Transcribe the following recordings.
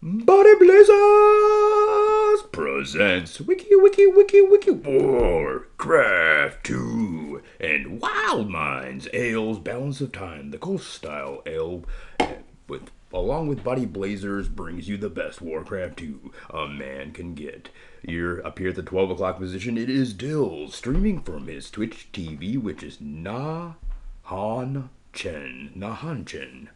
Body Blazers presents Wiki Warcraft 2 and Wild Minds Ale's Balance of Time, the Coast Style Ale, with along with Body Blazers brings you the best Warcraft 2 a man can get. Here, up here at the 12 o'clock position, it is DiLLs, streaming from his Twitch TV, which is Nahan Chen.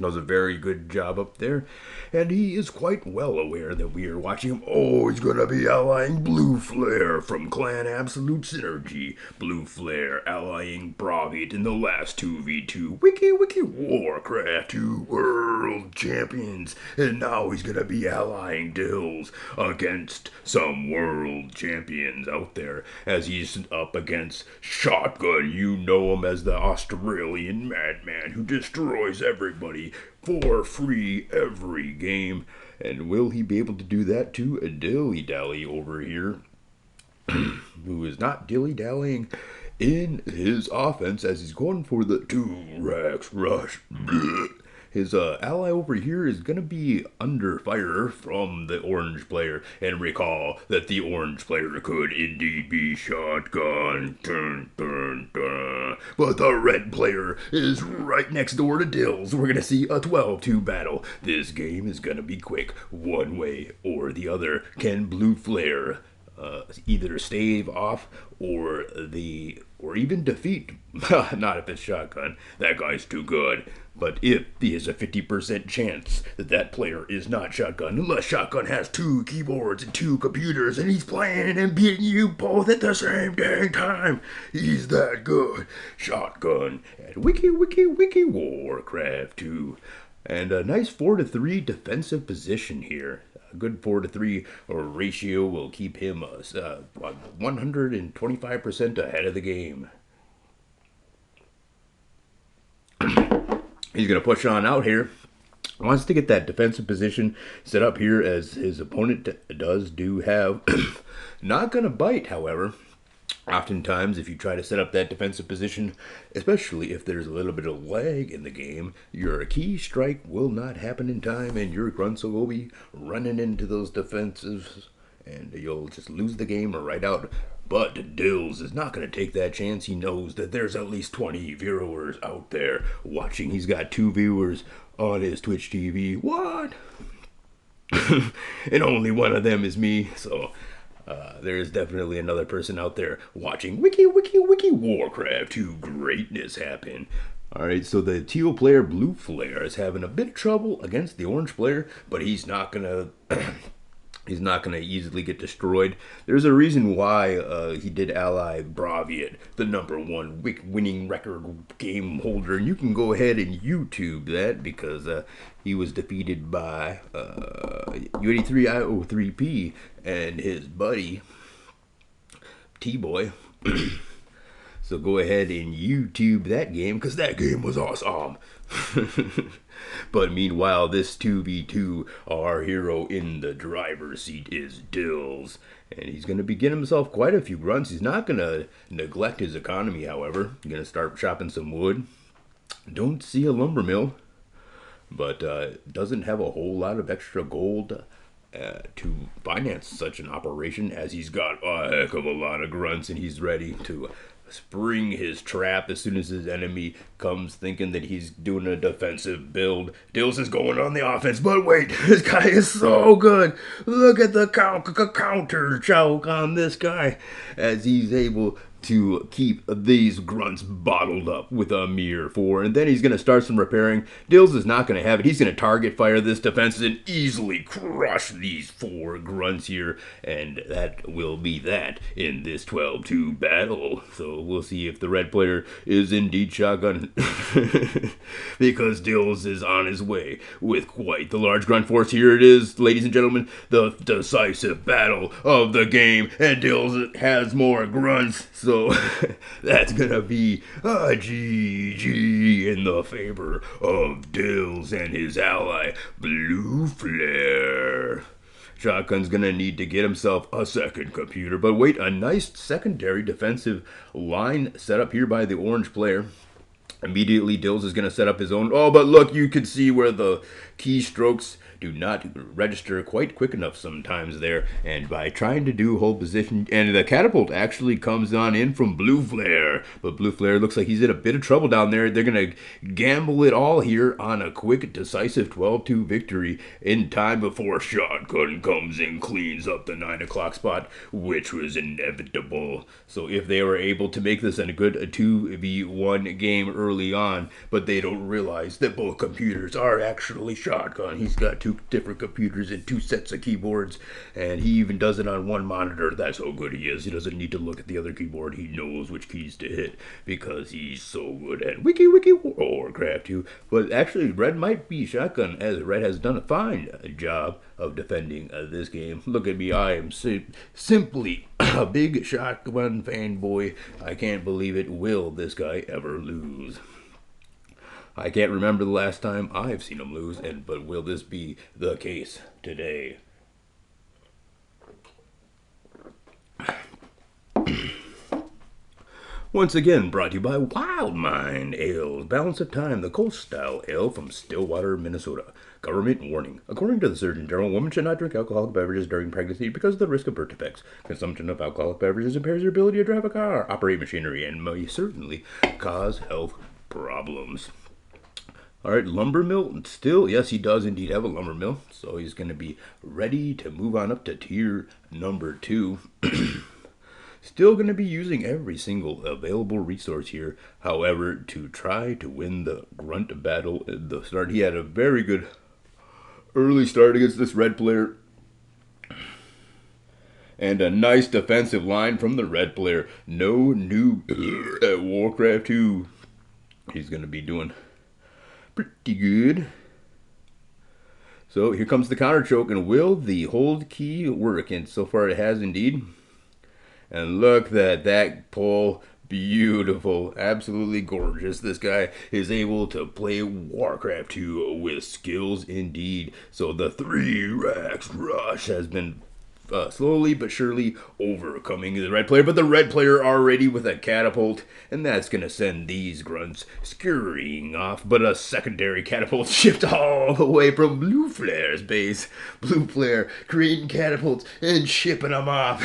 Does a very good job up there, and he is quite well aware that we are watching him. Oh, he's gonna be allying Blue Flare from Clan Absolute Synergy. Blue Flare allying Bravit in the last 2v2 Wiki Warcraft 2 World Champions, and now he's gonna be allying DiLLs against some World Champions out there, as he's up against Shotgun. You know him as the Australian madman who destroys everybody for free every game. And will he be able to do that to a dilly-dally over here, who is not dilly-dallying in his offense as he's going for the 2-Rax rush? His ally over here is going to be under fire from the orange player. And recall that the orange player could indeed be Shotgun. Dun, dun, dun. But the red player is right next door to DiLLs. We're going to see a 12-2 battle. This game is going to be quick, one way or the other. Can Blue Flare either stave off or even defeat? Not if it's Shotgun. That guy's too good. But if there's a 50% chance that that player is not Shotgun, unless Shotgun has 2 keyboards and 2 computers and he's playing and beating you both at the same dang time, he's that good. Shotgun at Wiki Warcraft 2. And a nice 4-3 defensive position here. A good 4-3 ratio will keep him 125% ahead of the game. He's going to push on out here. Wants to get that defensive position set up here as his opponent do have. Not going to bite, however. Oftentimes, if you try to set up that defensive position, especially if there's a little bit of lag in the game, your key strike will not happen in time, and your grunts will be running into those defensives, and you'll just lose the game right out. But DiLLs is not going to take that chance. He knows that there's at least 20 viewers out there watching. He's got 2 viewers on his Twitch TV. What? And only one of them is me, so there is definitely another person out there watching Wiki Warcraft 2 greatness happen. Alright, so the teal player Blue Flare is having a bit of trouble against the orange player, but he's not gonna easily get destroyed. There's a reason why he did ally Bravit, the #1 winning record game holder. And you can go ahead and YouTube that, because he was defeated by U83IO3P and his buddy T-Boy. So go ahead and YouTube that game, because that game was awesome. But meanwhile, this 2v2, our hero in the driver's seat is DiLLs. And he's going to be getting himself quite a few grunts. He's not going to neglect his economy, however. He's going to start chopping some wood. Don't see a lumber mill, but doesn't have a whole lot of extra gold to finance such an operation, as he's got a heck of a lot of grunts, and he's ready to spring his trap as soon as his enemy comes thinking that he's doing a defensive build. DiLLs is going on the offense, but wait, this guy is so good. Look at the counter choke on this guy, as he's able to keep these grunts bottled up with a mere 4. And then he's going to start some repairing. DiLLs is not going to have it. He's going to target fire this defense and easily crush these 4 grunts here. And that will be that in this 12-2 battle. So we'll see if the red player is indeed Shotgun. Because DiLLs is on his way with quite the large grunt force. Here it is, ladies and gentlemen, the decisive battle of the game. And DiLLs has more grunts. So that's gonna be a GG in the favor of DiLLs and his ally, Blue Flare. Shotgun's gonna need to get himself a second computer, but wait, a nice secondary defensive line set up here by the orange player. Immediately, DiLLs is gonna set up his own. Oh, but look, you can see where the keystrokes do not register quite quick enough sometimes there. And by trying to do hold position, and the catapult actually comes on in from Blue Flare. But Blue Flare looks like he's in a bit of trouble down there. They're going to gamble it all here on a quick, decisive 12-2 victory in time before Shotgun comes and cleans up the 9 o'clock spot, which was inevitable. So if they were able to make this a good 2v1 game early on, but they don't realize that both computers are actually Shotgun. He's got 2 different computers and 2 sets of keyboards, and he even does it on 1 monitor. That's how good he is. He doesn't need to look at the other keyboard. He knows which keys to hit because he's so good at wiki warcraft 2. But actually, Red might be Shotgun, as Red has done a fine job of defending this game. Look at me, I am simply a big Shotgun fanboy. I can't believe it. Will this guy ever lose? I can't remember the last time I've seen him lose, but will this be the case today? Once again, brought to you by Wild Mind Ales, Balance of Time, the coast-style ale from Stillwater, Minnesota. Government warning. According to the Surgeon General, women should not drink alcoholic beverages during pregnancy because of the risk of birth defects. Consumption of alcoholic beverages impairs your ability to drive a car, operate machinery, and may certainly cause health problems. All right, lumber mill. Still, yes, he does indeed have a lumber mill, so he's going to be ready to move on up to tier number 2. Still going to be using every single available resource here, however, to try to win the grunt battle at the start. He had a very good early start against this red player, and a nice defensive line from the red player. No noob at Warcraft 2. He's going to be doing pretty good. So here comes the counter choke, and will the hold key work? And so far it has indeed. And look at that pull. Beautiful. Absolutely gorgeous. This guy is able to play Warcraft 2 with skills indeed. So the 3 racks rush has been slowly but surely overcoming the red player, but the red player already with a catapult, and that's going to send these grunts scurrying off. But a secondary catapult shipped all the way from Blue Flare's base. Blue Flare creating catapults and shipping them off.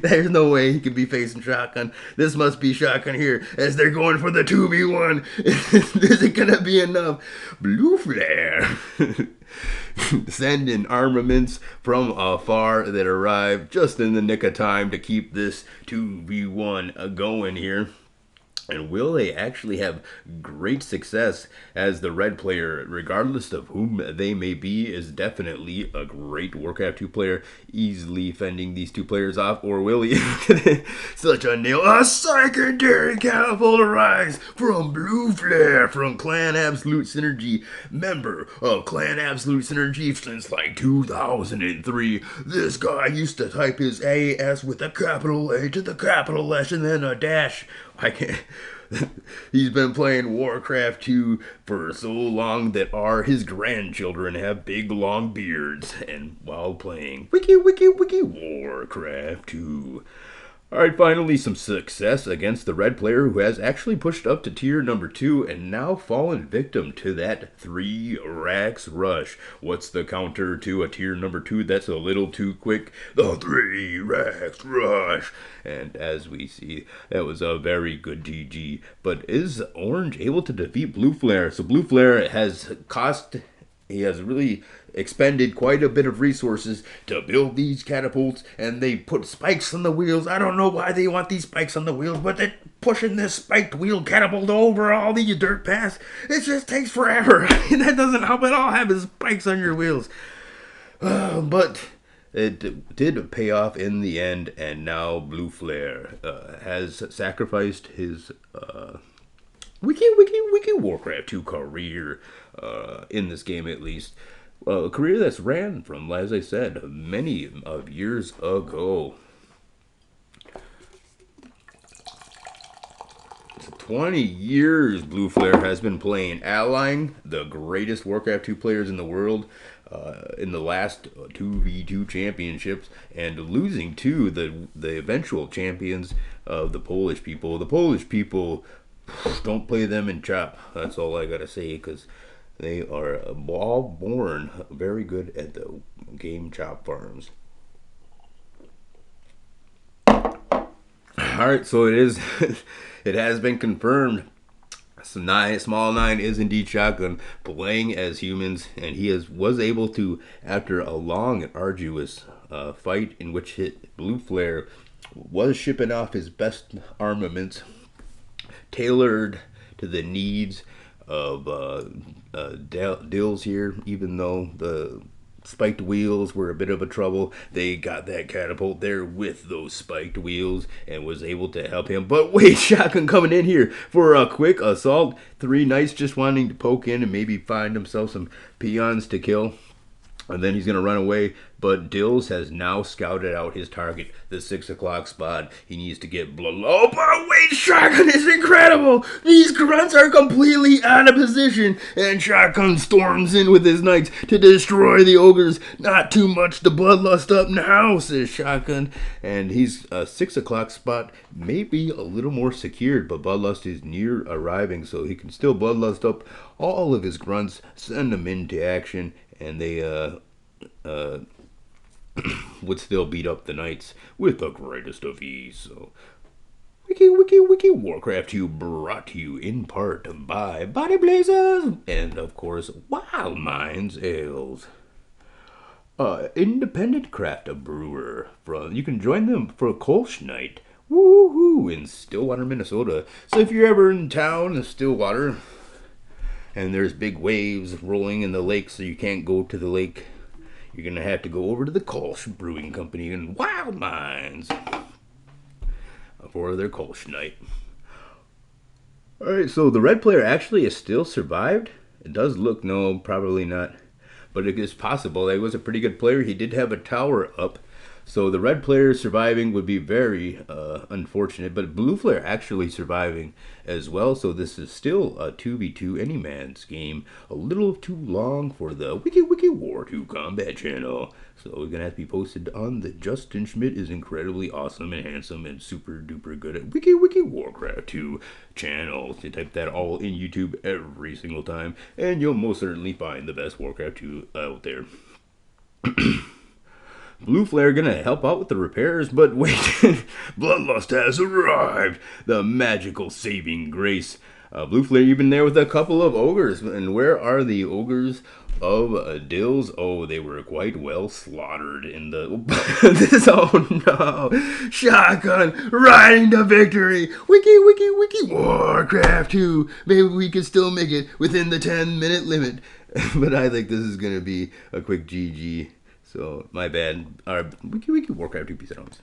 There's no way he could be facing Shotgun. This must be Shotgun here as they're going for the 2v1. Is it going to be enough? Blue Flare sending armaments from afar that arrive just in the nick of time to keep this 2v1 going here. And will they actually have great success, as the red player, regardless of whom they may be, is definitely a great Warcraft 2 player, easily fending these 2 players off? Or will he? Such a nail. A secondary catapult arrives from Blue Flare, from Clan Absolute Synergy, member of Clan Absolute Synergy since like 2003. This guy used to type his AS with a capital A to the capital S and then a dash. I can't. He's been playing Warcraft 2 for so long that his grandchildren have big long beards, and while playing wiki Warcraft 2. Alright, finally some success against the red player, who has actually pushed up to tier number 2 and now fallen victim to that 3 racks rush. What's the counter to a tier number 2 that's a little too quick? The 3 racks rush. And as we see, that was a very good GG. But is Orange able to defeat Blue Flare? So Blue Flare he has really expended quite a bit of resources to build these catapults, and they put spikes on the wheels. I don't know why they want these spikes on the wheels, but they're pushing this spiked wheel catapult over all these dirt paths. It just takes forever. That doesn't help at all, having spikes on your wheels. But it did pay off in the end, and now Blue Flare has sacrificed his wiki Warcraft 2 career, in this game at least. A career that's ran from, as I said, many of years ago. 20 years Blue Flare has been playing, allying the greatest Warcraft 2 players in the world in the last 2v2 championships, and losing to the eventual champions of the Polish people. The Polish people, don't play them in chop. That's all I gotta say, because They are all born very good at the game chop farms. All right, so it is. It has been confirmed. So small nine is indeed shotgun playing as humans, and he was able to, after a long and arduous fight in which Blue Flare was shipping off his best armaments, tailored to the needs of DiLLs here. Even though the spiked wheels were a bit of a trouble, they got that catapult there with those spiked wheels and was able to help him. But wait, shotgun coming in here for a quick assault. 3 knights just wanting to poke in and maybe find himself some peons to kill, and then he's going to run away. But DiLLs has now scouted out his target, the 6 o'clock spot. He needs to get blow. Oh, but wait, shotgun is incredible. These grunts are completely out of position, and shotgun storms in with his knights to destroy the ogres. Not too much to bloodlust up now, says shotgun. And he's 6 o'clock spot may be a little more secured, but bloodlust is near arriving, so he can still bloodlust up all of his grunts, send them into action, and they would still beat up the knights with the greatest of ease. So, wiki, Warcraft 2 brought to you in part by Body Blazers and, of course, Wild Minds Ales. Independent craft brewer. You can join them for a Kolsch night. Woohoo! In Stillwater, Minnesota. So if you're ever in town in Stillwater and there's big waves rolling in the lake, so you can't go to the lake, you're going to have to go over to the Kolsch Brewing Company in Wild Minds for their Kolsch night. Alright, so the red player actually has still survived. It does look, no, probably not, but it is possible. He was a pretty good player. He did have a tower up. So the red player surviving would be very unfortunate, but Blue Flare actually surviving as well. So this is still a 2v2 any man's game. A little too long for the Wiki War 2 combat channel. So we're going to have to be posted on the Justin Schmidt is incredibly awesome and handsome and super duper good at Wiki Warcraft 2 channel. You type that all in YouTube every single time, and you'll most certainly find the best Warcraft 2 out there. Blue Flare gonna help out with the repairs, but wait, Bloodlust has arrived! The magical saving grace. Blue Flare even there with a couple of ogres, and where are the ogres of DiLLs? Oh, they were quite well slaughtered in the... oh no! Shotgun riding to victory! Wiki Warcraft 2! Maybe we can still make it within the 10-minute limit. But I think this is gonna be a quick GG. So, my bad. Wiki Warcraft 2 piece out.